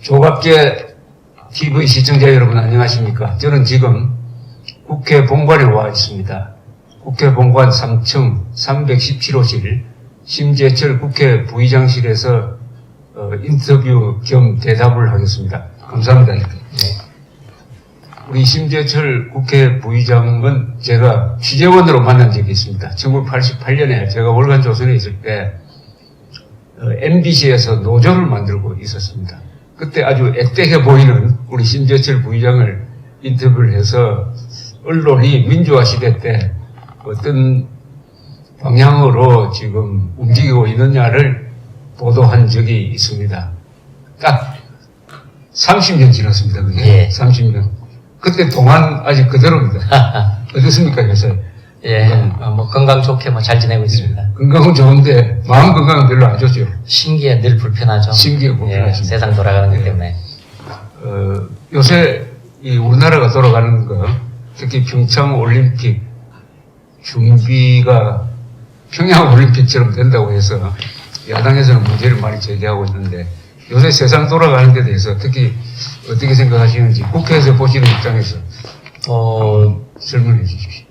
조갑계 TV 시청자 여러분 안녕하십니까? 저는 지금 국회 본관에 와 있습니다. 국회 본관 3층 317호실 심재철 국회 부의장실에서 인터뷰 겸 대답을 하겠습니다. 감사합니다. 네. 우리 심재철 국회 부의장은 제가 취재원으로 만난 적이 있습니다. 1988년에 제가 월간조선에 있을 때 MBC에서 노조를 만들고 있었습니다. 그때 아주 애때게 보이는 우리 심재철 부의장을 인터뷰를 해서 언론이 민주화 시대 때 어떤 방향으로 지금 움직이고 있느냐를 보도한 적이 있습니다. 딱 30년 지났습니다. 그게. 예. 30년. 그때 동안 아직 그대로입니다. 어떻습니까, 요새? 예, 뭐 건강 좋게 뭐 잘 지내고 있습니다. 건강은 좋은데 마음 건강은 별로 안 좋죠. 심기에 늘 불편하죠. 심기에 불편하죠. 예, 세상 돌아가는 것 때문에. 요새 이 우리나라가 돌아가는 거, 특히 평창 올림픽 준비가 평양 올림픽처럼 된다고 해서 야당에서는 문제를 많이 제기하고 있는데 요새 세상 돌아가는 데 대해서 특히 어떻게 생각하시는지 국회에서 보시는 입장에서 설명해 주십시오.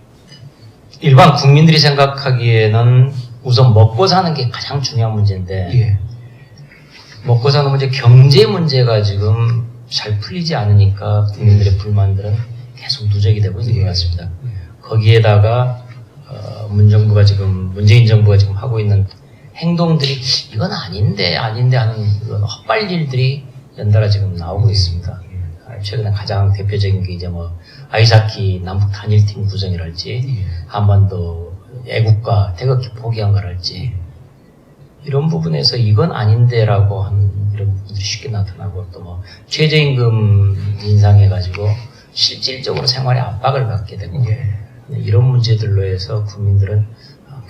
일반 국민들이 생각하기에는 우선 먹고 사는 게 가장 중요한 문제인데 예. 먹고 사는 문제, 경제 문제가 지금 잘 풀리지 않으니까 국민들의 불만들은 계속 누적이 되고 있는 것 같습니다. 거기에다가 문재인 정부가 지금 하고 있는 행동들이 이건 아닌데 하는 그런 헛발질들이 연달아 지금 나오고 있습니다. 최근에 가장 대표적인 게 이제 뭐 아이스하키 남북 단일팀 구성이랄지 한반도 애국가 태극기 포기한 거랄지 이런 부분에서 이건 아닌데라고 하는 이런 부분들이 쉽게 나타나고 또 뭐 최저임금 인상해가지고 실질적으로 생활에 압박을 받게 되고 이런 문제들로 해서 국민들은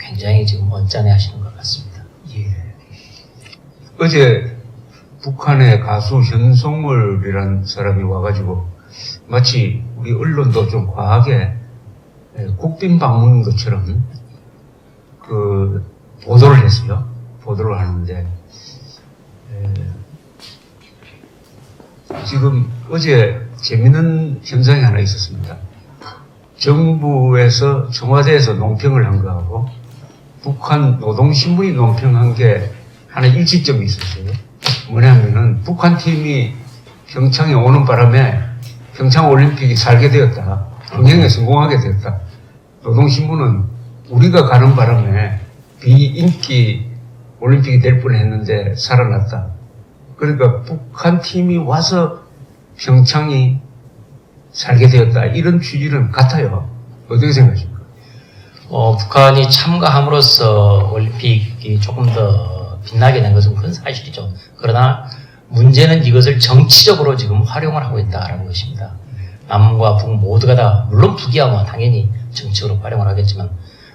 굉장히 지금 언짢아 하시는 것 같습니다. 예. 어제 북한의 가수 현송월이라는 사람이 와가지고 마치 우리 언론도 좀 과하게 국빈 방문 것처럼 그 보도를 했어요. 보도를 하는데 지금 어제 재밌는 현상이 하나 있었습니다. 정부에서 청와대에서 논평을 한 거하고 북한 노동신문이 논평한 게 하나 일치점이 있었어요. 뭐냐면은 북한 팀이 평창에 오는 바람에 평창 올림픽이 살게 되었다. 흥행에 성공하게 되었다. 노동신문은 우리가 가는 바람에 비인기 올림픽이 될 뻔했는데 살아났다. 그러니까 북한 팀이 와서 평창이 살게 되었다. 이런 취지는 같아요. 어떻게 생각하십니까? 북한이 참가함으로써 올림픽이 조금 더 빛나게 된 것은 큰 사실이죠. 그러나 문제는 이것을 정치적으로 지금 활용을 하고 있다는 것입니다. 남과 북 모두가 다, 물론 북이야 뭐 당연히 정치적으로 활용을 하겠지만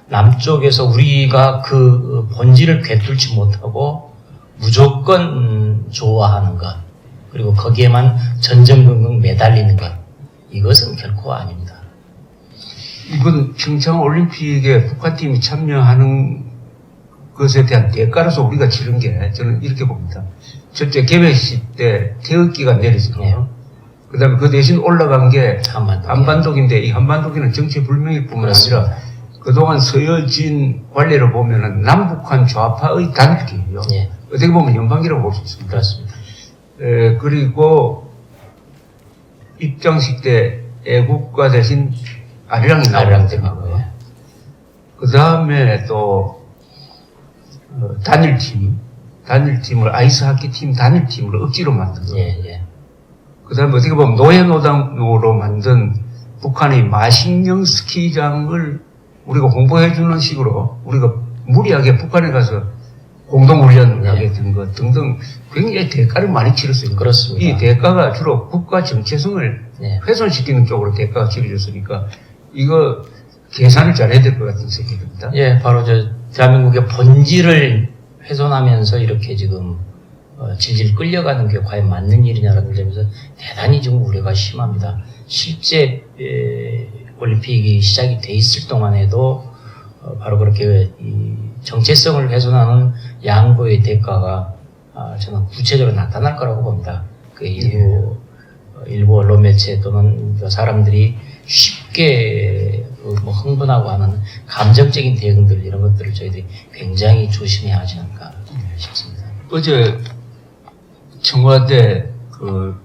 남쪽에서 우리가 그 본질을 꿰뚫지 못하고 무조건 좋아하는 것, 그리고 거기에만 전전긍긍 매달리는 것, 이것은 결코 아닙니다. 이번 평창 올림픽에 북한팀이 참여하는 것에 대한 대가로서 우리가 치른 게 저는 이렇게 봅니다. 첫째, 개회식 때 태극기가 내려지고 그 다음에 그 대신 올라간 게 한반도기인데 이 한반도기는 정체불명일 뿐만 아니라 그동안 서여진 관례를 보면은 남북한 좌파의 단일기예요. 어떻게 보면 연방기라고 볼 수 있습니다. 그렇습니다. 그리고 입장식 때 애국가 대신 아리랑이 나오고 그 다음에 또 단일팀을 아이스하키 팀 단일팀을 억지로 만든 거. 그 다음에 어떻게 보면 노예노당으로 만든 북한의 마식령 스키장을 우리가 홍보해주는 식으로 우리가 무리하게 북한에 가서 공동훈련을 하게 된 것 등등 굉장히 대가를 많이 치렀어요. 그렇습니다. 이 대가가 주로 국가 정체성을 훼손시키는 쪽으로 대가가 치러졌으니까 이거 계산을 잘해야 될 것 같은 생각이 듭니다. 바로 대한민국의 본질을 훼손하면서 이렇게 지금 질질 끌려가는 게 과연 맞는 일이냐라는 점에서 대단히 지금 우려가 심합니다. 실제 올림픽이 시작이 돼 있을 동안에도 바로 그렇게 이 정체성을 훼손하는 양보의 대가가 저는 구체적으로 나타날 거라고 봅니다. 그 일부 언론 매체 또는 사람들이 쉽게 뭐 흥분하고 하는 감정적인 대응들 이런 것들을 저희들이 굉장히 조심해야 하지 않을까 싶습니다. 어제 청와대 그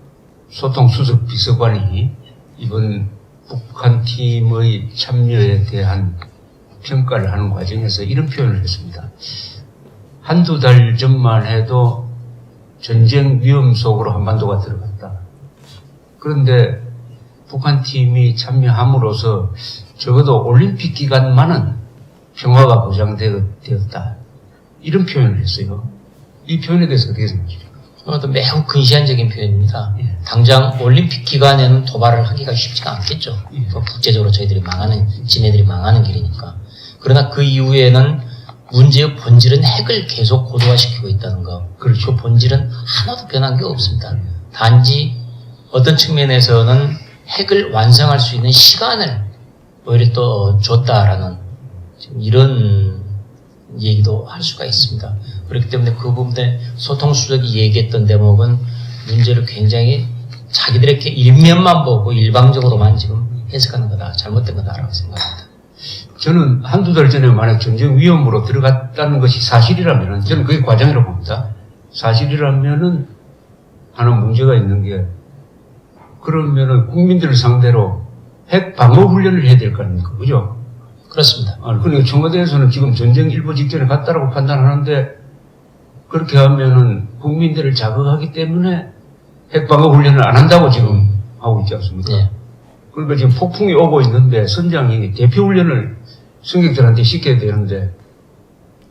소통수석 비서관이 이번 북한 팀의 참여에 대한 평가를 하는 과정에서 이런 표현을 했습니다. 한두 달 전만 해도 전쟁 위험 속으로 한반도가 들어갔다. 그런데 북한 팀이 참여함으로써 적어도 올림픽 기간만은 평화가 보장되었다. 이런 표현을 했어요. 이 표현에 대해서 어떻게 생각하십니까? 그것도 매우 근시안적인 표현입니다. 예. 당장 올림픽 기간에는 도발을 하기가 쉽지가 않겠죠. 예. 국제적으로 저희들이 지네들이 망하는 길이니까. 그러나 그 이후에는 문제의 본질은 핵을 계속 고도화시키고 있다는 거. 그렇죠. 그 본질은 하나도 변한 게 없습니다. 단지 어떤 측면에서는 핵을 완성할 수 있는 시간을 오히려 또 줬다라는 지금 이런 얘기도 할 수가 있습니다. 그렇기 때문에 그 부분에 소통수석이 얘기했던 대목은 문제를 굉장히 자기들의 일면만 보고 일방적으로만 지금 해석하는 거다. 잘못된 거다라고 생각합니다. 저는 한두 달 전에 만약 전쟁 위험으로 들어갔다는 것이 사실이라면 저는 그게 과장이라고 봅니다. 사실이라면은 하나 문제가 있는 게 그러면은 국민들을 상대로 핵 방어 훈련을 해야 될 거 아닙니까? 그죠? 그렇습니다. 그러니까 청와대에서는 지금 전쟁 일보 직전에 갔다라고 판단하는데 그렇게 하면은 국민들을 자극하기 때문에 핵 방어 훈련을 안 한다고 지금 하고 있지 않습니까? 네. 그러니까 지금 폭풍이 오고 있는데 선장이 대피 훈련을 승객들한테 시켜야 되는데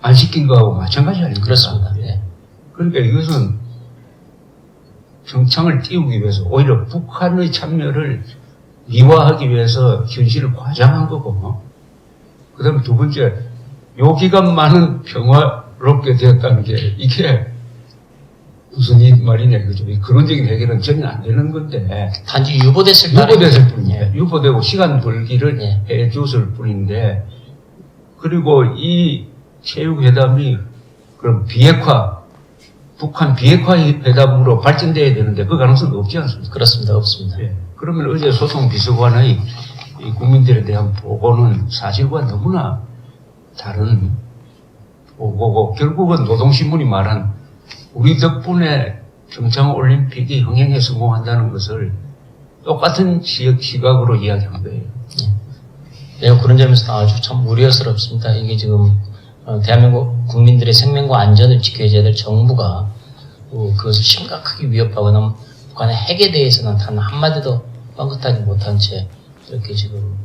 안 시킨 거하고 마찬가지 아닙니까? 그렇습니다. 네. 그러니까 이것은 평창을 띄우기 위해서 오히려 북한의 참여를 미화하기 위해서 현실을 과장한 거고 그 다음에 두 번째 요 기간만은 평화롭게 되었다는 게 이게 무슨 말이냐 그죠? 근원적인 해결은 전혀 안 되는 건데 단지 유보됐을 뿐인데 유보되고 시간 벌기를 해줬을 뿐인데 그리고 이 체육회담이 그럼 북한 비핵화 회담으로 발전돼야 되는데 그 가능성이 없지 않습니까? 그렇습니다. 없습니다. 예. 그러면 어제 소통 비서관의 이 국민들에 대한 보고는 사실과 너무나 다른 보고고 결국은 노동신문이 말한 우리 덕분에 평창올림픽이 흥행에 성공한다는 것을 똑같은 시각으로 이야기한 거예요. 네, 그런 점에서 아주 참 우려스럽습니다. 이게 지금 대한민국 국민들의 생명과 안전을 지켜줘야 될 정부가 그것을 심각하게 위협하거나 북한의 핵에 대해서는 단 한마디도 뻥긋하지 못한 채 이렇게 지금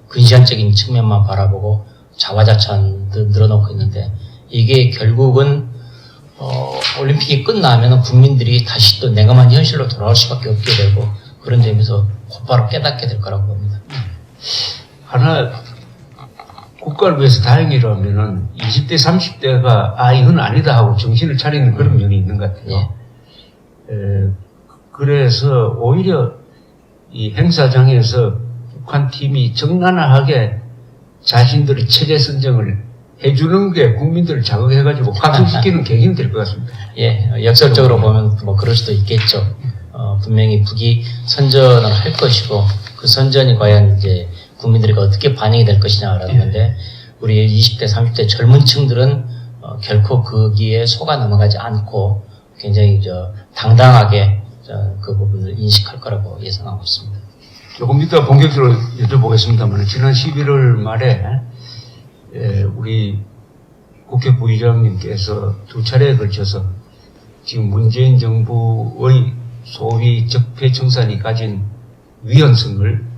근시안적인 측면만 바라보고 자화자찬 늘어놓고 있는데 이게 결국은 올림픽이 끝나면 국민들이 다시 또 냉엄한 현실로 돌아올 수밖에 없게 되고 그런 점에서 곧바로 깨닫게 될 거라고 봅니다. 하나 국가를 위해서 다행이라면은 20대, 30대가 이건 아니다 하고 정신을 차리는 그런 면이 있는 것 같아요. 그래서 오히려 이 행사장에서 북한 팀이 적나라하게 자신들의 체제 선정을 해주는 게 국민들을 자극해가지고 각성시키는 계기는 될 것 같습니다. 예, 역설적으로 보면 뭐 그럴 수도 있겠죠. 분명히 북이 선전을 할 것이고 그 선전이 과연 이제 국민들이 어떻게 반영이 될 것이냐라는 건데 우리 20대, 30대 젊은 층들은 결코 거기에 속아 넘어가지 않고 굉장히 당당하게 그 부분을 인식할 거라고 예상하고 있습니다. 조금 이따 본격적으로 여쭤보겠습니다만 지난 11월 말에 우리 국회 부의장님께서 두 차례에 걸쳐서 지금 문재인 정부의 소위 적폐청산이 가진 위헌성을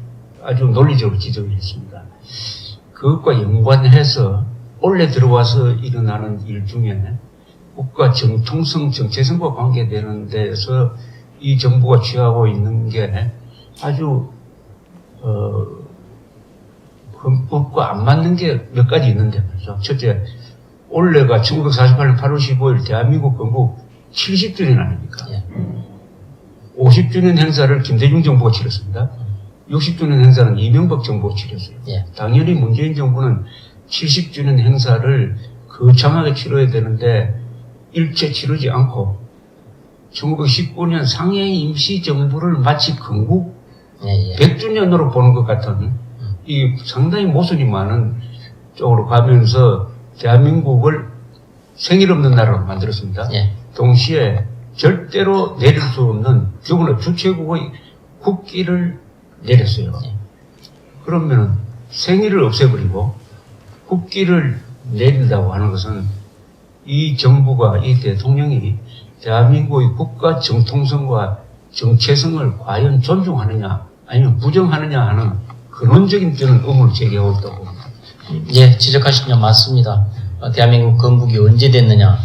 아주 논리적으로 지적을 했습니다. 그것과 연관해서 원래 들어와서 일어나는 일 중에 국가 정통성, 정체성과 관계되는 데서 이 정부가 취하고 있는 게 아주 헌법과 안 맞는 게 몇 가지 있는데 말이죠. 첫째, 올해가 1948년 8월 15일 대한민국 건국 70주년 아닙니까? 50주년 행사를 김대중 정부가 치렀습니다. 60주년 행사는 이명박 정부가 치렀어요. 당연히 문재인 정부는 70주년 행사를 거창하게 치러야 되는데 일체 치르지 않고 1919년 상해 임시정부를 마치 건국 예, 예. 100주년으로 보는 것 같은 이 상당히 모순이 많은 쪽으로 가면서 대한민국을 생일 없는 나라로 만들었습니다. 예. 동시에 절대로 내릴 수 없는 더구나 주최국의 국기를 내렸어요. 예. 그러면은 생일을 없애버리고 국기를 내린다고 하는 것은 이 정부가, 이 대통령이 대한민국의 국가 정통성과 정체성을 과연 존중하느냐 아니면 부정하느냐 하는 근원적인 저는 의문을 제기하고 있다고 봅니다. 예, 지적하신 점 맞습니다. 대한민국 건국이 언제 됐느냐.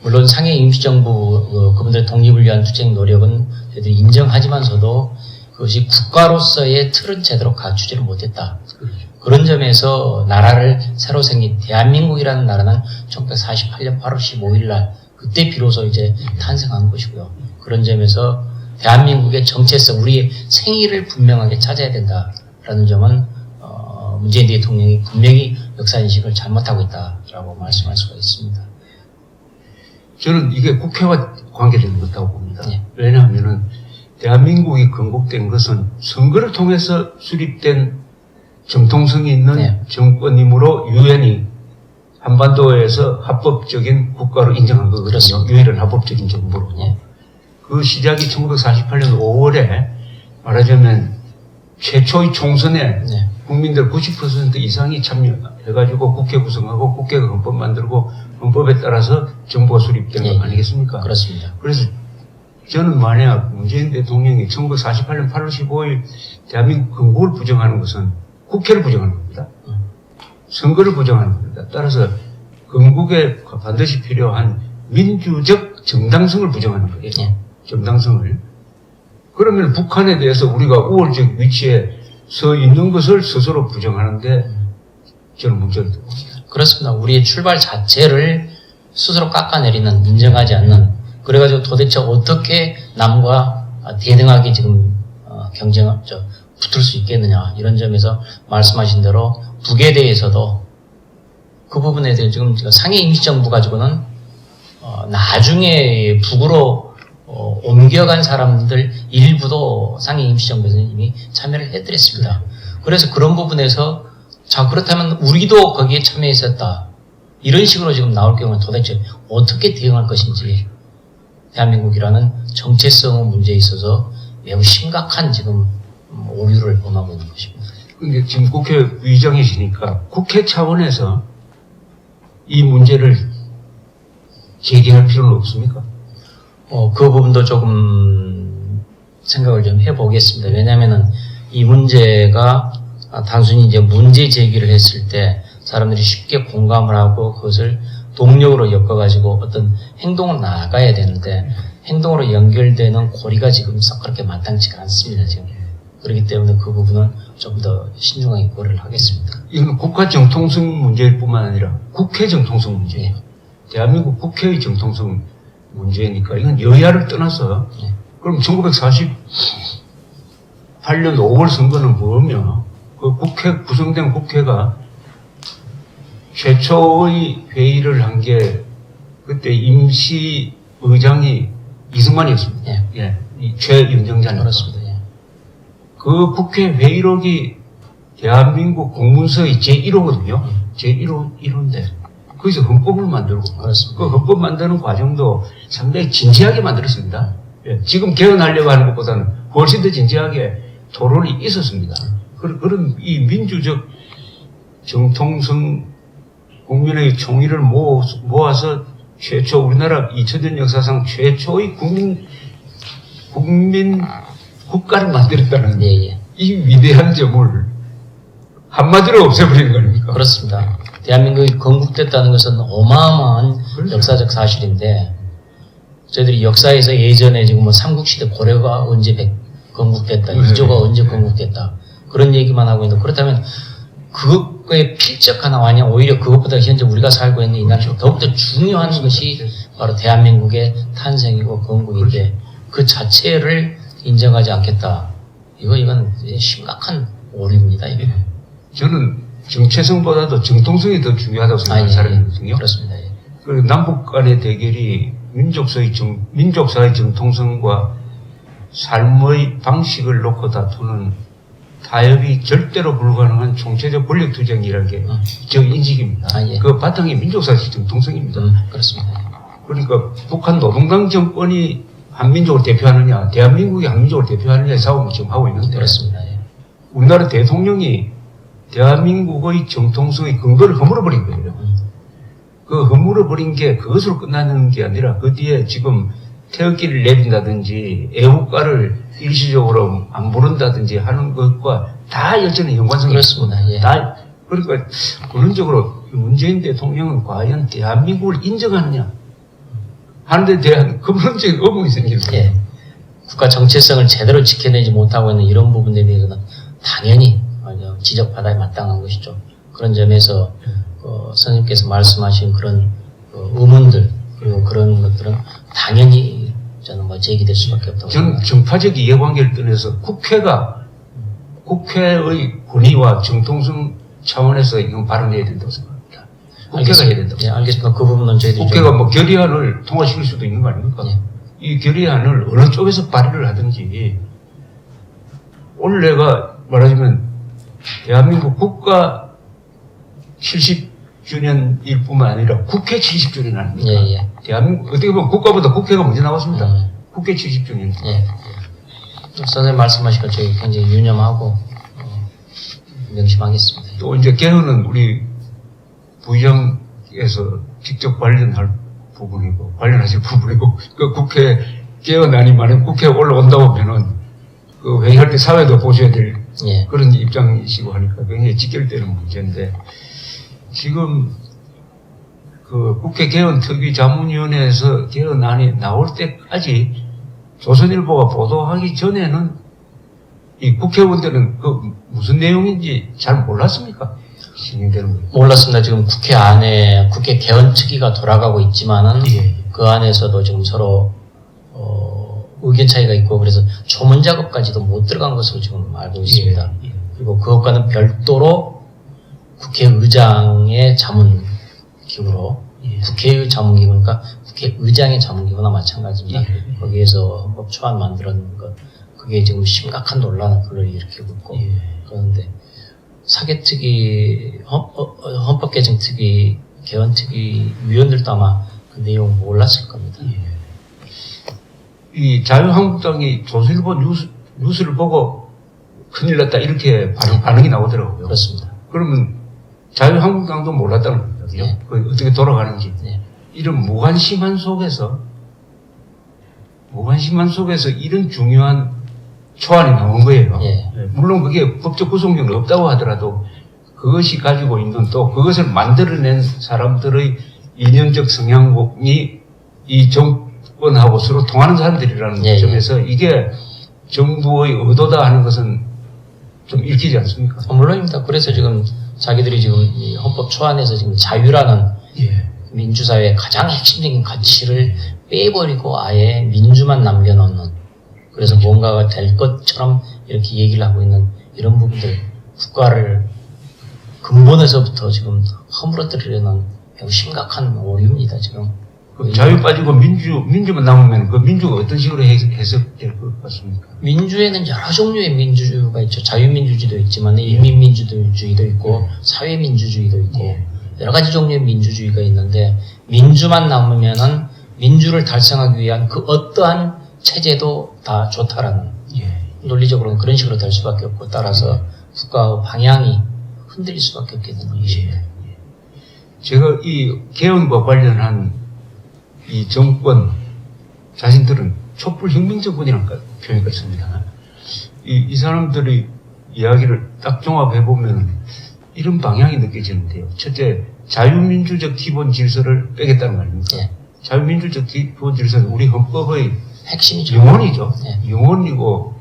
물론 상해 임시정부 그분들의 독립을 위한 투쟁 노력은 저희들이 인정하지만서도 그것이 국가로서의 틀은 제대로 갖추지를 못했다. 그런 점에서 나라를 새로 생긴 대한민국이라는 나라는 1948년 8월 15일 날 그때 비로소 이제 탄생한 것이고요. 그런 점에서 대한민국의 정체성, 우리의 생일을 분명하게 찾아야 된다라는 점은 문재인 대통령이 분명히 역사인식을 잘못하고 있다라고 말씀할 수가 있습니다. 저는 이게 국회와 관계된 것이라고 봅니다. 예. 왜냐하면은 대한민국이 건국된 것은 선거를 통해서 수립된 정통성이 있는 네. 정권이므로 유엔이 한반도에서 합법적인 국가로 인정한 거거든요. 그렇습니다. 유엔은 합법적인 정부로. 예. 그 시작이 1948년 5월에 말하자면 최초의 총선에 네. 국민들 90% 이상이 참여해가지고 국회 구성하고 국회가 헌법 만들고 헌법에 따라서 정부가 수립된 거 예. 아니겠습니까? 그렇습니다. 그래서 저는 만약 문재인 대통령이 1948년 8월 15일 대한민국 건국을 부정하는 것은 국회를 부정하는 겁니다. 선거를 부정하는 겁니다. 따라서 건국에 반드시 필요한 민주적 정당성을 부정하는 거예요. 예. 정당성을. 그러면 북한에 대해서 우리가 우월적 위치에 서 있는 것을 스스로 부정하는데 저는 문제를 두고 있습니다. 그렇습니다. 우리의 출발 자체를 스스로 깎아내리는, 인정하지 않는, 그래가지고 도대체 어떻게 남과 대등하게 지금 붙을 수 있겠느냐, 이런 점에서 말씀하신 대로 북에 대해서도 그 부분에 대해 지금 상해 임시정부 가지고는 나중에 북으로 옮겨간 사람들 일부도 상해 임시정부에서 이미 참여를 해드렸습니다. 그래서 그런 부분에서 자, 그렇다면 우리도 거기에 참여했었다, 이런 식으로 지금 나올 경우는 도대체 어떻게 대응할 것인지 대한민국이라는 정체성 문제에 있어서 매우 심각한 지금 오류를 범하고 있는 것입니다. 근데 지금 국회의장이시니까 국회 차원에서 이 문제를 제기할 필요는 없습니까? 그 부분도 조금 생각을 좀 해보겠습니다. 왜냐하면은 이 문제가 단순히 이제 문제 제기를 했을 때 사람들이 쉽게 공감을 하고 그것을 동력으로 엮어가지고 어떤 행동을 나가야 되는데 행동으로 연결되는 고리가 지금 썩 그렇게 마땅치가 않습니다. 지금. 그렇기 때문에 그 부분은 좀 더 신중하게 고려를 하겠습니다. 이건 국가 정통성 문제일 뿐만 아니라 국회 정통성 문제예요. 대한민국 국회의 정통성 문제니까 이건 여야를 떠나서 그럼 1948년 5월 선거는 뭐며 그 국회 구성된 국회가 최초의 회의를 한 게 그때 임시 의장이 이승만이었습니다. 예. 이 최윤정자님. 그렇습니다. 예. 그 국회 회의록이 대한민국 공문서의 제1호거든요. 제1호인데 거기서 헌법을 만들고 그렇습니다. 그 헌법 만드는 과정도 상당히 진지하게 만들었습니다. 예. 지금 개헌하려고 하는 것보다는 훨씬 더 진지하게 토론이 있었습니다. 그런 이 민주적 정통성 국민의 총의를 모아서 최초 우리나라 2000년 역사상 최초의 국민 국가를 만들었다는 예. 이 위대한 점을 한마디로 없애버리는 거 아닙니까? 그렇습니다. 대한민국이 건국됐다는 것은 어마어마한 그렇죠. 역사적 사실인데 저희들이 역사에서 예전에 지금 뭐 삼국시대 고려가 언제 건국됐다, 네. 이조가 언제 건국됐다, 그런 얘기만 하고 있는데, 그렇다면 그거에 필적하나 아니냐, 오히려 그것보다 현재 우리가 살고 있는 이 나라에서 더욱더 중요한 것이 바로 대한민국의 탄생이고 건국인데 그 자체를 인정하지 않겠다. 이건 심각한 오류입니다. 이게. 저는 정체성보다도 정통성이 더 중요하다고 생각하는 사람이거든요. 그렇습니다. 예. 그 남북 간의 대결이 민족사의 정통성과 삶의 방식을 놓고 다투는 타협이 절대로 불가능한 총체적 권력 투쟁이라는 게 저 인식입니다. 예. 그 바탕이 민족사의 정통성입니다. 그렇습니다. 그러니까 북한 노동당 정권이 한민족을 대표하느냐, 대한민국이 한민족을 대표하느냐의 싸움을 지금 하고 있는데, 그렇습니다. 예. 우리나라 대통령이 대한민국의 정통성의 근거를 허물어버린 거예요. 그 허물어버린 게 그것으로 끝나는 게 아니라 그 뒤에 지금 태극기를 내린다든지 애국가를 일시적으로 안 부른다든지 하는 것과 다 여전히 연관성이 그렇습니다. 있습니다. 예. 다 그러니까 근원적으로 문재인 대통령은 과연 대한민국을 인정하느냐 하는 데 대한 근본적인 의문이 생기는 거예요. 예. 국가 정체성을 제대로 지켜내지 못하고 있는 이런 부분들에 대해서는 당연히 지적받아야 마땅한 것이죠. 그런 점에서 선생님께서 말씀하신 그런 의문들 그리고 그런 것들은 당연히 저는 제기될 수밖에 없다고 저는 생각합니다. 정파적 이해관계를 떠나서 국회의 권위와 정통성 차원에서 이건 발언해야 된다고 생각합니다. 국회가 해야 된다고. 예, 알겠습니다. 그 부분은 저희들이 국회가 뭐 결의안을 통과시킬 수도 있는 거 아닙니까? 예. 이 결의안을 어느 쪽에서 발의를 하든지 원래가 말하자면 대한민국 국가 70주년일 뿐만 아니라 국회 70주년 아닙니까? 예, 예. 대한민국 어떻게 보면 국가보다 국회가 먼저 나왔습니다. 국회 70주년. 예. 선생님 말씀하신 것 저희 굉장히 유념하고 명심하겠습니다. 또 이제 개헌은 우리 부의장께서 직접 관련하실 부분이고 그 국회 개헌안이 만약 국회에 올라온다 보면은 그 회의할 때 사회도 보셔야 될 예. 그런 입장이시고 하니까 굉장히 직결되는 문제인데 지금 그 국회 개헌 특위 자문위원회에서 개헌안이 나올 때까지 조선일보가 보도하기 전에는 이 국회의원들은 그 무슨 내용인지 잘 몰랐습니까? 진행되는 거예요. 몰랐습니다. 지금 국회 안에 국회 개헌 특위가 돌아가고 있지만은 예. 그 안에서도 지금 서로 의견 차이가 있고 그래서 조문 작업까지도 못 들어간 것으로 지금 알고 있습니다. 예. 그리고 그것과는 별도로 국회의장의 자문기구로 국회의 자문기구니까 국회의장의 자문기구나 마찬가지입니다. 예. 거기에서 헌법 초안 만드는 것 그게 지금 심각한 논란을 불러일으키고 있고 그런데 사개특위 헌법개정특위 개헌특위 위원들도 아마 그 내용 몰랐을 겁니다. 이 자유한국당이 조선일보 뉴스를 보고 큰일 났다 이렇게 반응이 나오더라고요. 그렇습니다. 그러면 자유한국당도 몰랐다는 겁니다. 그죠? 네. 그 어떻게 돌아가는지. 네. 이런 무관심한 속에서 이런 중요한 초안이 나온 거예요. 예. 물론 그게 법적 구속력은 없다고 하더라도 그것이 가지고 있는 또 그것을 만들어낸 사람들의 이념적 성향이 이 정권하고 서로 통하는 사람들이라는 예, 점에서 이게 정부의 의도다 하는 것은 좀 읽히지 않습니까? 물론입니다. 그래서 지금 자기들이 지금 이 헌법 초안에서 지금 자유라는 민주사회의 가장 핵심적인 가치를 빼버리고 아예 민주만 남겨놓는 그래서 뭔가가 될 것처럼 이렇게 얘기를 하고 있는 이런 부분들 국가를 근본에서부터 지금 허물어뜨리려는 매우 심각한 오류입니다. 지금 그 자유 빠지고 민주만 남으면 그 민주가 어떤 식으로 해석될 것 같습니까? 민주에는 여러 종류의 민주주의가 있죠. 자유민주주의도 있지만 인민민주주의도 있고 사회민주주의도 있고 여러 가지 종류의 민주주의가 있는데 민주만 남으면은 민주를 달성하기 위한 그 어떠한 체제도 다 좋다라는 논리적으로는 그런 식으로 될 수밖에 없고 따라서 국가 방향이 흔들릴 수밖에 없게 되는 것입니다. 제가 이 개헌과 관련한 이 정권 자신들은 촛불혁명정권이라는 표현을 씁니다. 이 사람들이 이야기를 딱 종합해보면 이런 방향이 느껴지는데요. 첫째, 자유민주적 기본 질서를 빼겠다는 거 아닙니까? 예. 자유민주적 기본 질서는 우리 헌법의 핵심이죠. 영혼이죠. 예. 영혼이고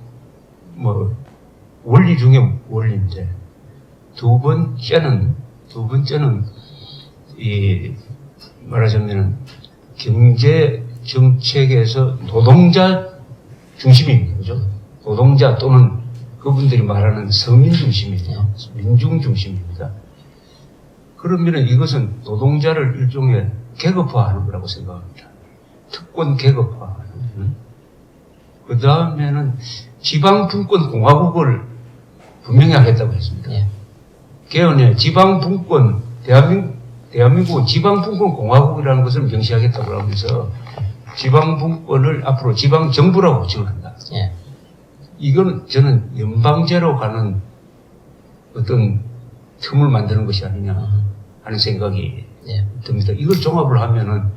뭐 원리 중에 원리인데 두 번째는 이 말하자면 경제 정책에서 노동자 중심입니다. 그죠? 노동자 또는 그분들이 말하는 서민 중심이에요. 민중 중심입니다. 그러면 이것은 노동자를 일종의 계급화하는 거라고 생각합니다. 특권 계급화. 그 다음에는 지방분권 공화국을 분명히 하겠다고 했습니다. 예. 개헌에 지방분권, 대한민국은 지방분권 공화국이라는 것을 명시하겠다고 하면서 지방분권을 앞으로 지방정부라고 지원한다. 예. 이건 저는 연방제로 가는 어떤 틈을 만드는 것이 아니냐 하는 생각이 예. 듭니다. 이걸 종합을 하면은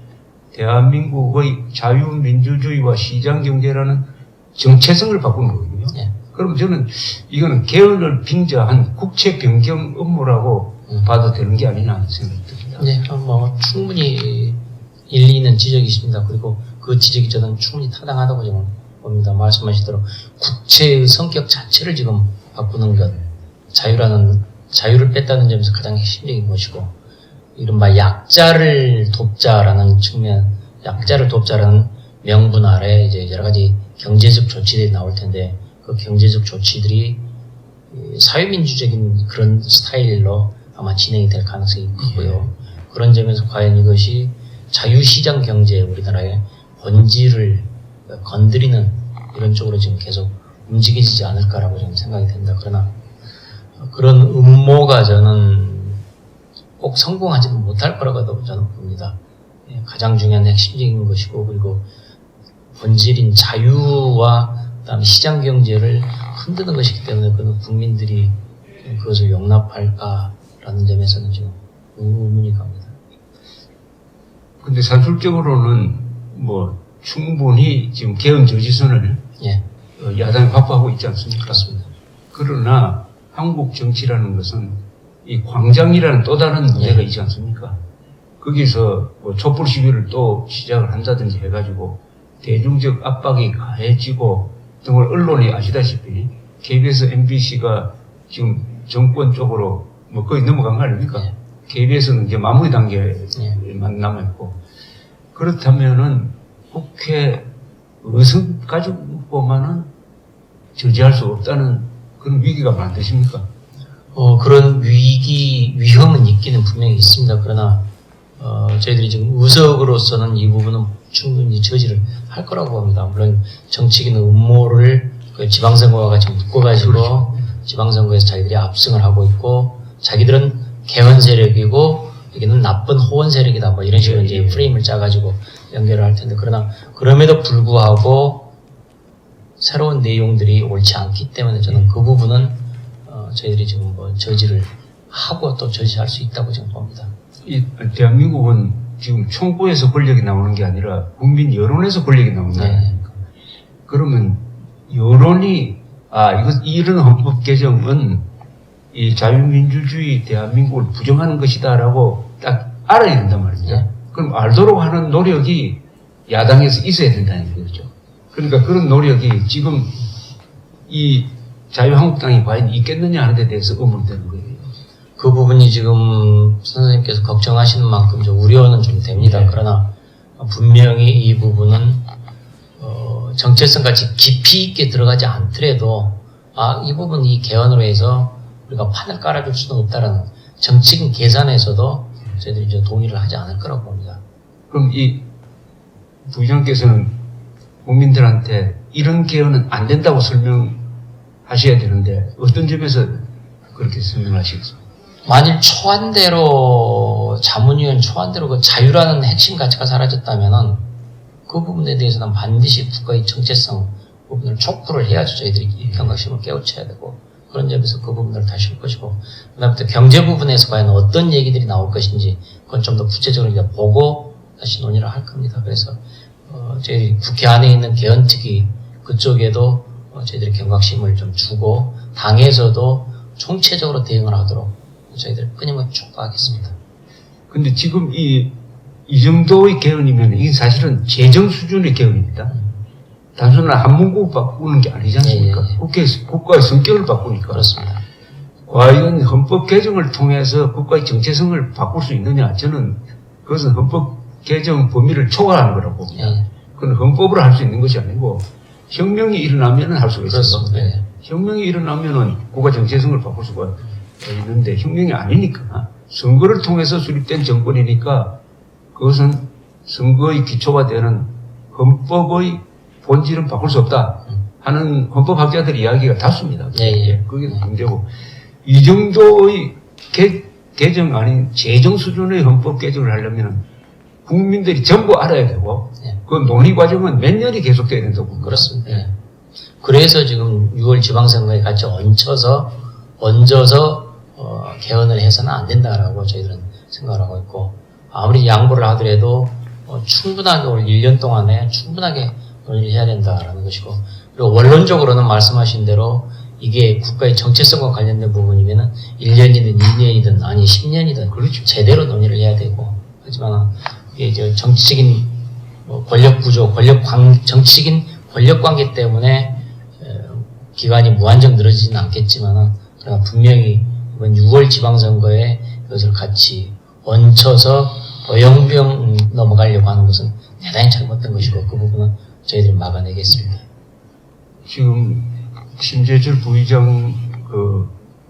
대한민국의 자유민주주의와 시장경제라는 정체성을 바꾸는 거거든요. 예. 그럼 저는 이거는 개헌을 빙자한 국채 변경 업무라고 봐도 되는 게 아니냐 하는 생각이 듭니다. 네, 뭐 충분히 일리 있는 지적이십니다. 그리고 그 지적이 저는 충분히 타당하다고 저는 봅니다. 말씀하신 대로 국채의 성격 자체를 지금 바꾸는 것, 자유를 뺐다는 점에서 가장 핵심적인 것이고, 이른바 약자를 돕자라는 명분 아래 이제 여러 가지 경제적 조치들이 나올 텐데, 그 경제적 조치들이 사회민주적인 그런 스타일로 아마 진행이 될 가능성이 크고요. 그런 점에서 과연 이것이 자유시장 경제, 우리나라의 본질을 건드리는 이런 쪽으로 지금 계속 움직이지 않을까라고 저는 생각이 됩니다. 그러나 그런 음모가 저는 꼭 성공하지는 못할 거라고 저는 봅니다. 가장 중요한 핵심적인 것이고, 그리고 본질인 자유와 그다음에 시장 경제를 흔드는 것이기 때문에 그는 국민들이 그것을 용납할까라는 점에서는 지금 의문이 갑니다. 근데 산술적으로는 뭐 충분히 지금 개헌 저지선을 예, 야당이 확보하고 있지 않습니까? 그렇습니다. 그러나 한국 정치라는 것은 이 광장이라는 또 다른 문제가 예. 있지 않습니까? 거기서 뭐 촛불 시위를 또 시작을 한다든지 해가지고 대중적 압박이 가해지고 정말 언론이 아시다시피 KBS, MBC가 지금 정권 쪽으로 뭐 거의 넘어간 거 아닙니까? 예. KBS는 이제 마무리 단계만 남아있고, 그렇다면은 국회 의석 가지고만은 저지할 수 없다는 그런 위기가 만드십니까? 그런 위험은 있기는 분명히 있습니다. 그러나 저희들이 지금 의석으로서는 이 부분은 충분히 저지를 할 거라고 봅니다. 물론 정치기는 음모를 그 지방선거와 같이 묶어가지고 그렇죠. 지방선거에서 자기들이 압승을 하고 있고, 자기들은 개헌 세력이고 여기는 나쁜 호원 세력이다, 뭐 이런 식으로 이제 프레임을 짜가지고 연결을 할 텐데, 그러나 그럼에도 불구하고 새로운 내용들이 옳지 않기 때문에 저는 그 부분은 저희들이 지금 뭐 저지를 하고 또 저지할 수 있다고 저는 봅니다. 이 대한민국은 지금 총구에서 권력이 나오는 게 아니라 국민 여론에서 권력이 나오는 거 아닙니까? 그러면 여론이 이런 헌법 개정은 이 자유민주주의 대한민국을 부정하는 것이다라고 딱 알아야 된단 말이죠. 네. 그럼 알도록 하는 노력이 야당에서 있어야 된다는 거죠. 그러니까 그런 노력이 지금 이 자유한국당이 과연 있겠느냐 하는 데 대해서 의문되는 거예요. 그 부분이 지금 선생님께서 걱정하시는 만큼 좀 우려는 좀 됩니다. 네. 그러나 분명히 이 부분은 정체성 같이 깊이 있게 들어가지 않더라도 이 부분 이 개헌으로 해서 우리가 판을 깔아줄 수는 없다라는 정치적인 계산에서도 저희들이 이제 동의를 하지 않을 거라고 봅니다. 그럼 이 부의장께서는 국민들한테 이런 개헌은 안 된다고 설명하셔야 되는데 어떤 점에서 그렇게 설명하시겠습니까? 만일 초안대로 자문위원 초안대로 그 자유라는 핵심 가치가 사라졌다면은 그 부분에 대해서는 반드시 국가의 정체성 부분을 촉구를 해야죠. 저희들이 경각심을 깨우쳐야 되고, 그런 점에서 그 부분을 다시 할 것이고, 그다음에 또 경제 부분에서 과연 어떤 얘기들이 나올 것인지 그건 좀 더 구체적으로 이제 보고 다시 논의를 할 겁니다. 그래서 저희 국회 안에 있는 개헌특위 그쪽에도 저희들이 경각심을 좀 주고 당에서도 총체적으로 대응을 하도록 저희들 끊임없이 촉구하겠습니다. 근데 지금 이 정도의 개헌이면 이게 사실은 재정 수준의 개헌입니다. 단순한 한문국 바꾸는 게 아니지 않습니까? 예. 국가의 성격을 바꾸니까. 그렇습니다. 과연 헌법 개정을 통해서 국가의 정체성을 바꿀 수 있느냐? 저는 그것은 헌법 개정 범위를 초과하는 거라고 봅니다. 예. 그건 헌법으로 할 수 있는 것이 아니고 혁명이 일어나면 할 수가 있습니다. 그렇습니다. 예. 혁명이 일어나면은 국가 정체성을 바꿀 수가 있는데 혁명이 아니니까 선거를 통해서 수립된 정권이니까 그것은 선거의 기초가 되는 헌법의 본질은 바꿀 수 없다 하는 헌법학자들 이야기가 다수입니다. 예. 그게 문제고 이 정도의 개정 아닌 재정 수준의 헌법 개정을 하려면 국민들이 전부 알아야 되고 예. 그 논의 과정은 몇 년이 계속돼야 된다고 봅니다. 그렇습니다. 예. 그래서 지금 6월 지방선거에 같이 얹혀서 개헌을 해서는 안 된다라고 저희들은 생각을 하고 있고 아무리 양보를 하더라도 충분하게 올 1년 동안에 충분하게 논의를 해야 된다라는 것이고 그리고 원론적으로는 말씀하신 대로 이게 국가의 정체성과 관련된 부분이면은 1년이든 2년이든 아니 10년이든 그렇죠. 제대로 논의를 해야 되고 하지만 이게 이제 정치적인 권력 구조, 정치적인 권력 관계 때문에 기간이 무한정 늘어지지는 않겠지만 그러나 분명히 이번 6월 지방선거에 이것을 같이 얹혀서 어영부영 넘어가려고 하는 것은 대단히 잘못된 것이고 그 부분은 저희들이 막아내겠습니다. 지금 심재철 부의장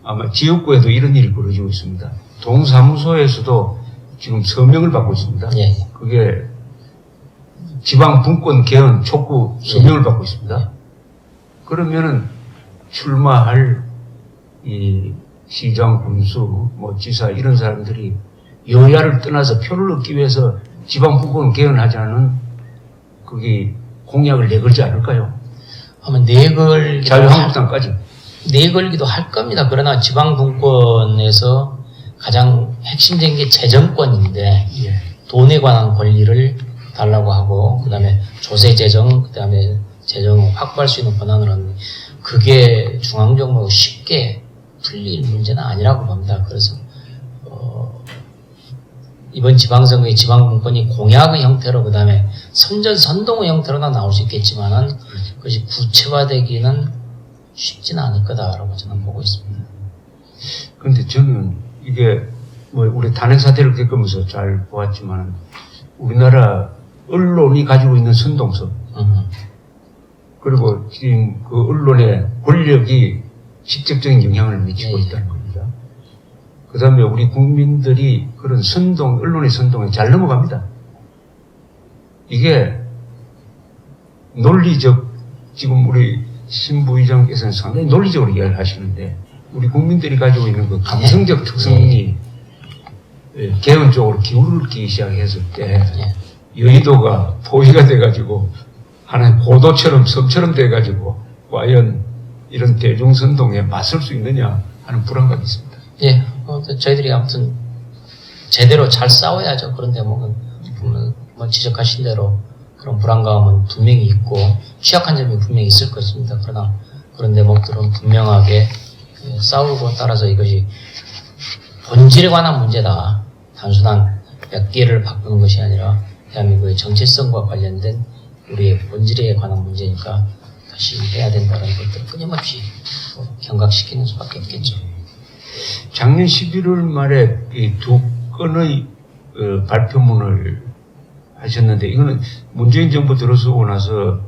아마 지역구에도 이런 일이 벌어지고 있습니다. 동사무소에서도 지금 서명을 받고 있습니다. 예. 그게 지방 분권 개헌 촉구 서명을 받고 있습니다. 그러면은 출마할 이 시장, 군수, 지사 이런 사람들이 여야를 떠나서 표를 얻기 위해서 지방 분권 개헌하자는 그게 공약을 내걸지 않을까요? 아마 자유한국당까지. 내걸기도 할 겁니다. 그러나 지방 분권에서 가장 핵심적인 게 재정권인데 예. 돈에 관한 권리를 달라고 하고 그다음에 조세 재정 그다음에 재정을 확보할 수 있는 권한을 얻는 그게 중앙정부가 쉽게 풀릴 문제는 아니라고 봅니다. 그래서 이번 지방선거의 지방분권이 공약의 형태로 그다음에 선전선동의 형태로나 나올 수 있겠지만은 그것이 구체화되기는 쉽지는 않을 거다라고 저는 보고 있습니다. 그런데 저는 이게 우리 탄핵 사태를 겪으면서 잘 보았지만 우리나라 언론이 가지고 있는 선동성 그리고 지금 그 언론의 권력이 직접적인 영향을 미치고 있다는 겁니다. 그 다음에 우리 국민들이 그런 언론의 선동에 잘 넘어갑니다. 이게 논리적, 지금 우리 신 부의장께서는 상당히 논리적으로 이야기를 하시는데, 우리 국민들이 가지고 있는 그 감성적 특성이 개헌 쪽으로 기울기 시작했을 때, 여의도가 포위가 돼가지고, 하나의 고도처럼, 섬처럼 돼가지고, 과연 이런 대중선동에 맞설 수 있느냐 하는 불안감이 있습니다. 예, 저희들이 아무튼 제대로 잘 싸워야죠. 그런 대목은 지적하신 대로 그런 불안감은 분명히 있고 취약한 점이 분명히 있을 것입니다. 그러나 그런 대목들은 분명하게 싸우고 따라서 이것이 본질에 관한 문제다. 단순한 몇 개를 바꾸는 것이 아니라 대한민국의 정체성과 관련된 우리의 본질에 관한 문제니까 다시 해야 된다는 것들을 끊임없이 경각시키는 수밖에 없겠죠. 작년 11월 말에 이 두 건의 발표문을 하셨는데, 이거는 문재인 정부 들어서고 나서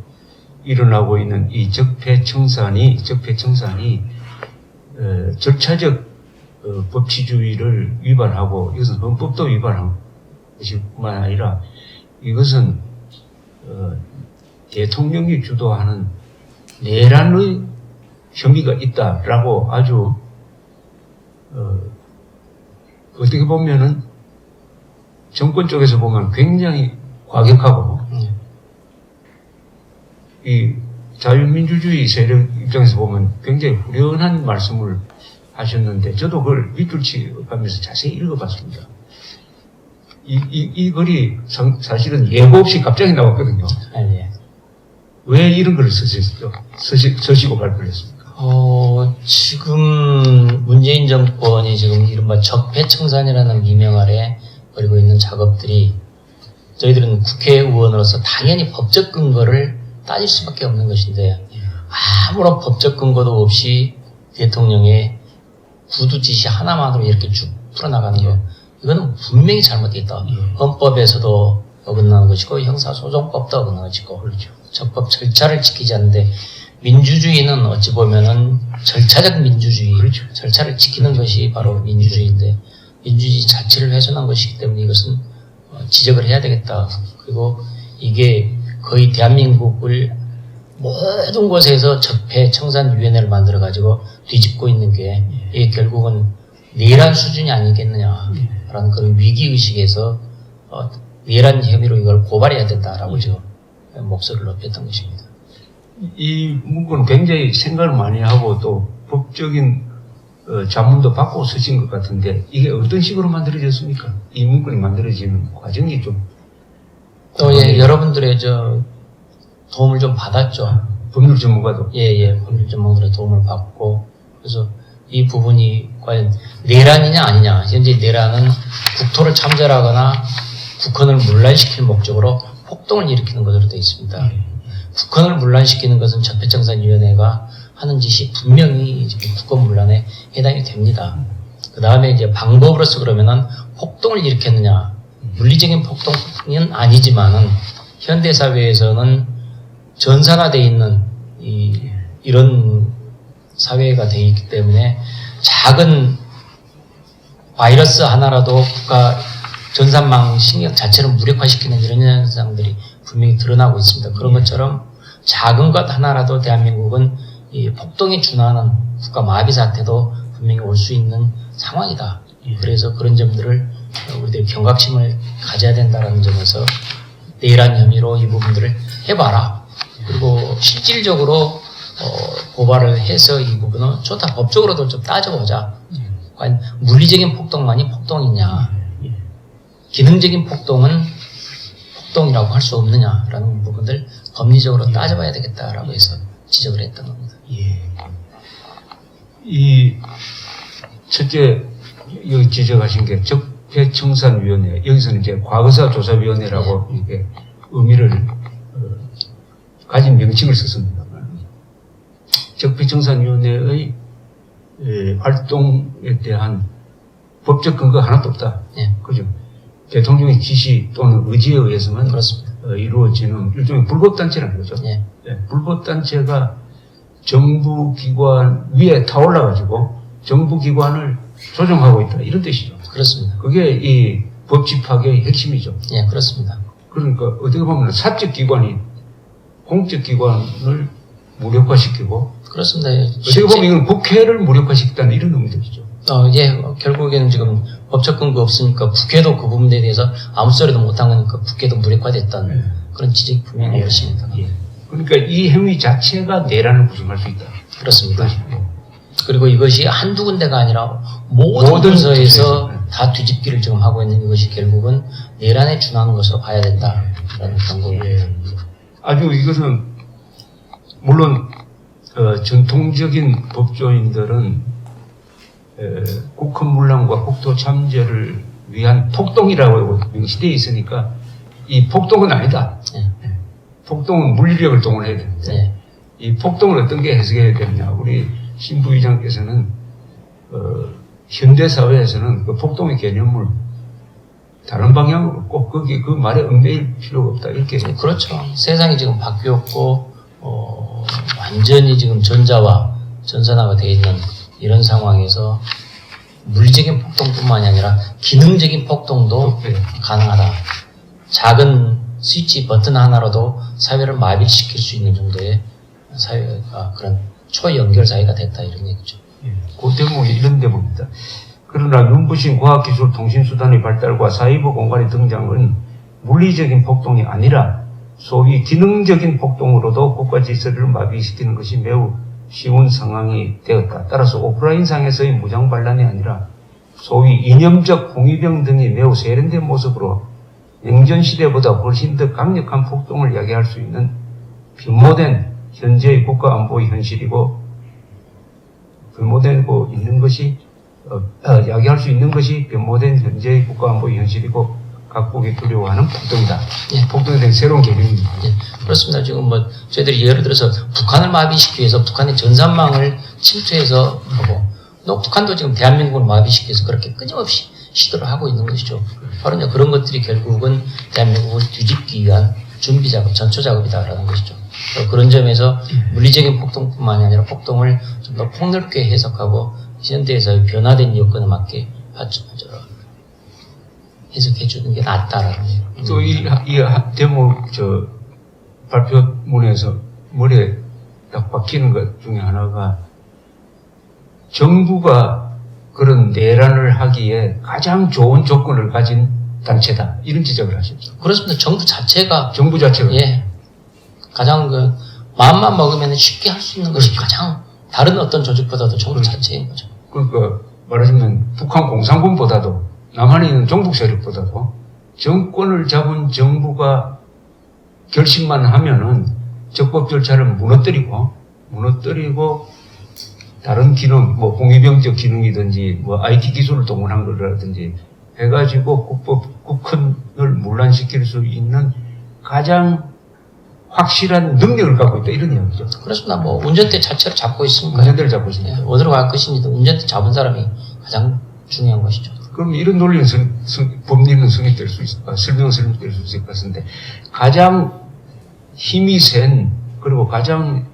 일어나고 있는 이 적폐청산이 절차적 법치주의를 위반하고, 이것은 헌법도 위반한 것뿐만 아니라 이것은 대통령이 주도하는 내란의 혐의가 있다라고 아주 어떻게 보면은 정권 쪽에서 보면 굉장히 과격하고 이 자유민주주의 세력 입장에서 보면 굉장히 후련한 말씀을 하셨는데, 저도 그걸 밑줄치 가면서 자세히 읽어봤습니다. 이 글이 사실은 예고 없이 갑자기 나왔거든요. 예. 왜 이런 글을 쓰시고 발표를 했습니까? 지금 문재인 정권이 지금 이른바 적폐청산이라는 미명 아래 벌이고 있는 작업들이 저희들은 국회의원으로서 당연히 법적 근거를 따질 수밖에 없는 것인데 아무런 법적 근거도 없이 대통령의 구두 지시 하나만으로 이렇게 쭉 풀어나가는 거, 이거는 분명히 잘못되어 있다. 헌법에서도 어긋나는 것이고 형사소송법도 어긋나는 것이고, 그렇죠. 적법 절차를 지키지 않는데, 민주주의는 어찌 보면은 절차적 민주주의, 그렇죠. 절차를 지키는 것이 바로 민주주의인데, 민주주의 자체를 훼손한 것이기 때문에 이것은 지적을 해야 되겠다. 그리고 이게 거의 대한민국을 모든 곳에서 적폐 청산위원회를 만들어 가지고 뒤집고 있는 게 이게 결국은 내란 수준이 아니겠느냐라는 그런 위기 의식에서 내란 혐의로 이걸 고발해야 된다라고 지금 목소리를 높였던 것입니다. 이 문구는 굉장히 생각을 많이 하고 또 법적인 자문도 받고 쓰신 것 같은데 이게 어떤 식으로 만들어졌습니까? 이 문구가 만들어지는 과정이 좀 또 여러분들의 도움을 좀 받았죠. 법률 전문가도 법률 전문가들의 도움을 받고 그래서 이 부분이 과연 내란이냐 아니냐. 현재 내란은 국토를 참전하거나 국헌을 문란시킬 목적으로 폭동을 일으키는 것으로 되어 있습니다. 국헌을 문란시키는 것은 적폐청산위원회가 하는 짓이 분명히 국헌 문란에 해당이 됩니다. 그 다음에 이제 방법으로서 그러면은 폭동을 일으켰느냐. 물리적인 폭동은 아니지만은 현대사회에서는 전산화되어 있는 이런 사회가 되어 있기 때문에 작은 바이러스 하나라도 국가 전산망 신경 자체를 무력화시키는 이런 현상들이 분명히 드러나고 있습니다. 그런 것처럼 작은 것 하나라도 대한민국은 이 폭동에 준하는 국가 마비 사태도 분명히 올 수 있는 상황이다. 그래서 그런 점들을 우리들이 경각심을 가져야 된다는 점에서 내란 혐의로 이 부분들을 해봐라. 그리고 실질적으로 고발을 해서 이 부분은 좋다. 법적으로도 좀 따져보자. 과연 물리적인 폭동만이 폭동이냐. 기능적인 폭동은 폭동이라고 할 수 없느냐라는 부분들 법리적으로 따져봐야 되겠다라고 해서 지적을 했던 겁니다. 이 첫째 여기 지적하신 게 적폐청산위원회 여기서는 이제 과거사조사위원회라고 이렇게 의미를 가진 명칭을 썼습니다만 적폐청산위원회의 활동에 대한 법적 근거 하나도 없다. 그죠? 대통령의 지시 또는 의지에 의해서만 그렇습니다. 이루어지는 일종의 불법단체라는 거죠. 불법단체가 정부기관 위에 타올라가지고 정부기관을 조종하고 있다. 이런 뜻이죠. 그렇습니다. 그게 이 법집학의 핵심이죠. 그렇습니다. 그러니까 어떻게 보면 사적기관이 공적기관을 무력화시키고 그렇습니다. 어떻게 보면 이건 국회를 무력화시켰다는 이런 의미죠. 결국에는 지금 법적 근거 없으니까 국회도 그 부분에 대해서 아무 소리도 못한 거니까 국회도 무력화됐다는 그런 지적이 분명히 있습니다. 그러니까 이 행위 자체가 내란을 구성할 수 있다. 그렇습니다. 그리고 이것이 한두 군데가 아니라 모든 부서에서 다 뒤집기를 지금 하고 있는 이것이 결국은 내란에 준하는 것으로 봐야 된다라는 경고입니다. 아주 이것은 물론 전통적인 법조인들은 국헌문란과 국토 참제를 위한 폭동이라고 명시되어 있으니까 이 폭동은 아니다. 폭동은 물리력을 동원해야 되는데 이 폭동을 어떤 게 해석해야 되느냐. 우리 신 부의장께서는 현대 사회에서는 그 폭동의 개념을 다른 방향으로 꼭 거기 그 말에 얽매일 필요가 없다 이렇게. 그렇죠. 세상이 지금 바뀌었고 완전히 지금 전산화가 되어 있는 이런 상황에서 물리적인 폭동뿐만이 아니라 기능적인 폭동도 가능하다. 작은 스위치 버튼 하나로도 사회를 마비시킬 수 있는 정도의 사회가 그런 초연결 사회가 됐다 이런 얘기죠. 그 대목이 이런 대목입니다. 그러나 눈부신 과학기술 통신수단의 발달과 사이버 공간의 등장은 물리적인 폭동이 아니라 소위 기능적인 폭동으로도 국가 질서를 마비시키는 것이 매우 쉬운 상황이 되었다. 따라서 오프라인상에서의 무장반란이 아니라 소위 이념적 홍위병 등이 매우 세련된 모습으로 냉전시대보다 훨씬 더 강력한 폭동을 야기할 수 있는 변모된 현재의 국가안보의 현실이고 변모되고 있는 것이 야기할 수 있는 것이 변모된 현재의 국가안보의 현실이고 각국이 두려워하는 폭동이다. 폭동에 대한 새로운 개념입니다. 그렇습니다. 지금 저희들이 예를 들어서 북한을 마비시키기 위해서 북한의 전산망을 침투해서 하고 또 북한도 지금 대한민국을 마비시키기 위해서 그렇게 끊임없이 시도를 하고 있는 것이죠. 바로 이제 그런 것들이 결국은 대한민국을 뒤집기 위한 준비 작업, 전초 작업이다라는 것이죠. 그런 점에서 물리적인 폭동뿐만이 아니라 폭동을 좀 더 폭넓게 해석하고 현대에서의 변화된 여건에 맞게 해석해 주는 게 낫다라는. 또 이 대목 발표문에서 머리에 딱 박히는 것 중에 하나가 정부가 그런 내란을 하기에 가장 좋은 조건을 가진 단체다. 이런 지적을 하셨죠. 그렇습니다. 정부 자체가 정부 자체가. 예 가장 그 마음만 먹으면 쉽게 할 수 있는 것이 가장 다른 어떤 조직보다도 정부 자체인 거죠. 그러니까 말하자면 북한 공산군보다도 남한에 있는 종북 세력보다도 정권을 잡은 정부가 결심만 하면은 적법 절차를 무너뜨리고 다른 기능, 뭐 공위병적 기능이든지 뭐 IT 기술을 동원한 거라든지 해가지고 국헌을 문란시킬 수 있는 가장 확실한 능력을 갖고 있다 이런 이야기죠. 그렇습니다. 뭐 운전대 자체를 잡고 있으니까 문제들을 잡고 있습니다. 예, 어디로 갈 것인지도 운전대 잡은 사람이 가장 중요한 것이죠. 그럼 이런 논리는 법리는 성립될 수 설명은 성립될 수 있을 것 같은데 가장 힘이 센 그리고 가장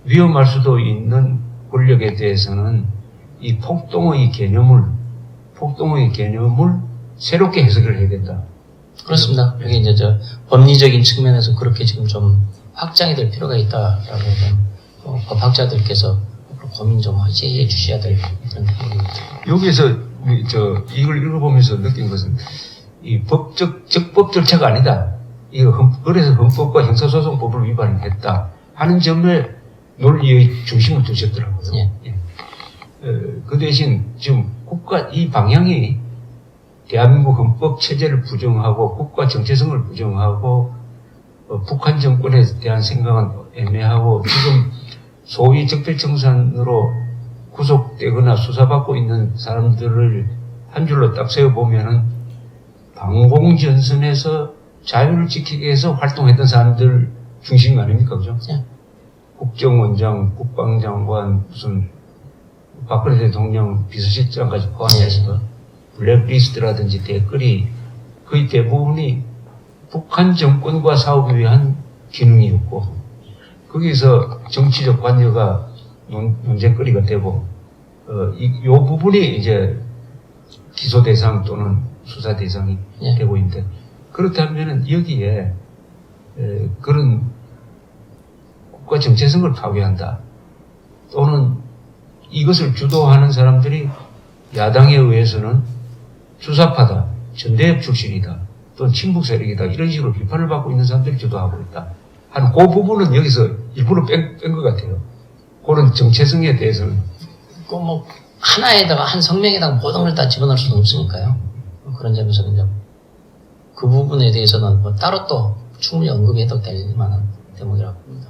위험할 수도 있는 권력에 대해서는 이 폭동의 개념을 새롭게 해석을 해야 된다. 그렇습니다. 이게 이제 저 법리적인 측면에서 그렇게 지금 좀 확장이 될 필요가 있다라고 좀 법학자들께서 고민 좀 해 주셔야 될 그런 생각입니다. 여기에서 이걸 읽어보면서 느낀 것은 이 적법 절차가 아니다. 그래서 헌법과 형사소송법을 위반했다 하는 점에 논리의 중심을 두셨더라고요. 예. 그 대신 지금 이 방향이 대한민국 헌법 체제를 부정하고 국가 정체성을 부정하고 북한 정권에 대한 생각은 애매하고 지금 소위 적폐청산으로 구속되거나 수사받고 있는 사람들을 한 줄로 딱 세워보면은 방공전선에서 자유를 지키기 위해서 활동했던 사람들 중심 아닙니까? 그죠? 예. 국정원장, 국방장관, 무슨 박근혜 대통령 비서실장까지 포함해서 블랙리스트라든지 댓글이 거의 대부분이 북한 정권과 싸우기 위한 기능이었고 거기서 정치적 관여가 논쟁거리가 되고 이 부분이 이제 기소 대상 또는 수사 대상이 예. 되고 있는데 그렇다면은 여기에 그런 국가 정체성을 파괴한다 또는 이것을 주도하는 사람들이 야당에 의해서는 주사파다, 전대협 출신이다, 또는 친북 세력이다 이런 식으로 비판을 받고 있는 사람들이 주도하고 있다 하는 그 부분은 여기서 일부러 뺀 것 같아요. 그런 정체성에 대해서는 그 뭐 하나에다가 한 성명에다가 모든 걸 다 집어넣을 수는 없으니까요. 그런 점에서는 이제 그 부분에 대해서는 뭐 따로 또 충분히 언급해도 될 만한 대목이라고 봅니다.